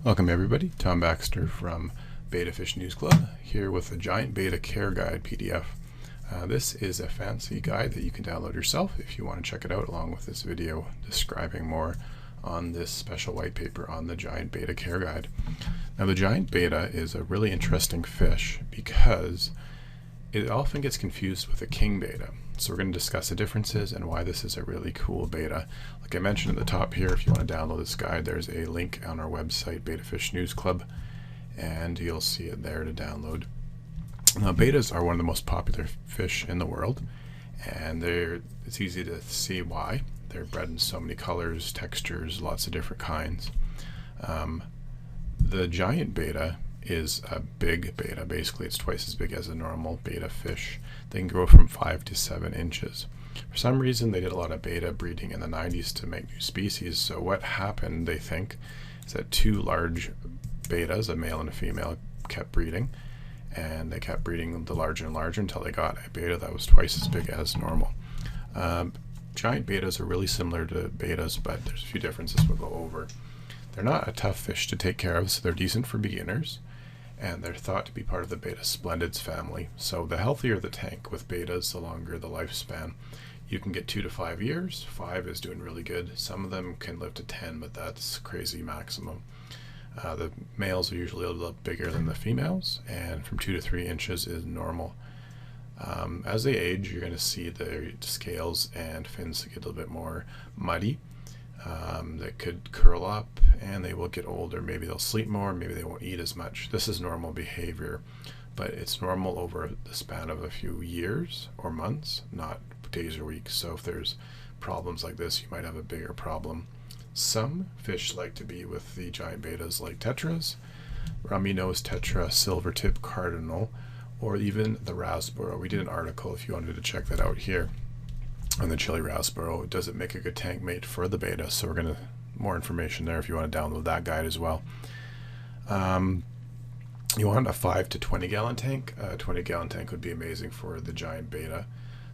Welcome everybody, Tom Baxter from Betta Fish News Club here with the Giant Betta Care Guide PDF. This is a fancy guide that you can download yourself if you want to check it out, along with this video describing more on this special white paper on the Giant Betta Care Guide. Now the Giant Betta is a really interesting fish because it often gets confused with a king betta. So we're going to discuss the differences and why this is a really cool betta. Like I mentioned at the top here, if you want to download this guide, there's a link on our website, Betta Fish News Club, and you'll see it there to download. Now bettas are one of the most popular fish in the world, and it's easy to see why. They're bred in so many colors, textures, lots of different kinds. The giant betta is a big betta. Basically it's twice as big as a normal betta fish. They can grow from 5 to 7 inches. For some reason they did a lot of betta breeding in the 90s to make new species, so what happened, they think, is that two large bettas, a male and a female, kept breeding, and they kept breeding the larger and larger until they got a betta that was twice as big as normal. Giant bettas are really similar to bettas, but there's a few differences we'll go over. They're not a tough fish to take care of, so they're decent for beginners, and they're thought to be part of the Betta splendids family. So the healthier the tank with bettas, the longer the lifespan. You can get 2 to 5 years. 5 is doing really good. Some of them can live to 10, but that's crazy maximum. The males are usually a little bigger than the females, and from 2 to 3 inches is normal. As they age, you're going to see their scales and fins get a little bit more muddy. They could curl up, and they will get older. Maybe they'll sleep more, maybe they won't eat as much. This is normal behavior, but it's normal over the span of a few years or months, not days or weeks. So if there's problems like this, you might have a bigger problem. Some fish like to be with the giant bettas, like tetras, rummy nose tetra, silvertip cardinal, or even the rasboro. We did an article if you wanted to check that out here on the chili rasboro. Does it make a good tank mate for the betta? So we're going to more information there if you want to download that guide as well. You want a 5 to 20 gallon tank. A 20 gallon tank would be amazing for the giant betta.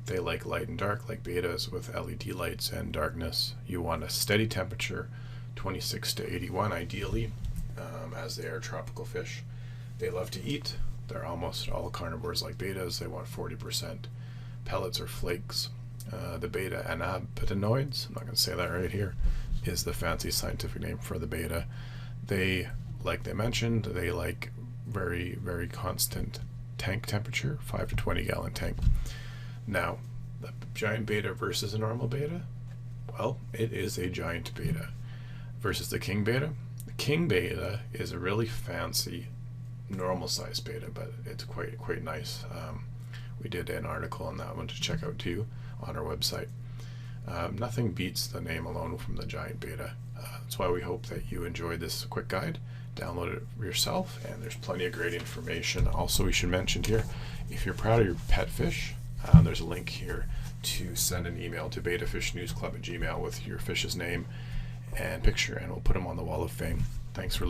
They like light and dark like bettas, with LED lights and darkness. You want a steady temperature, 26 to 81 ideally, as they are tropical fish. They love to eat. They're almost all carnivores like bettas. They want 40% pellets or flakes. The betta annabinoids, I'm not going to say that right here, is the fancy scientific name for the betta. They, like they mentioned, they like very, very constant tank temperature, 5 to 20 gallon tank. Now, the giant betta versus a normal betta, well, it is a giant betta. Versus the king betta, the king betta is a really fancy normal size betta, but it's quite nice. We did an article on that one to check out too on our website. Nothing beats the name alone from the giant betta. That's why we hope that you enjoyed this quick guide. Download it yourself, and there's plenty of great information. Also, we should mention here, if you're proud of your pet fish, there's a link here to send an email to bettafishnewsclub@gmail.com with your fish's name and picture, and we'll put them on the wall of fame. Thanks for listening.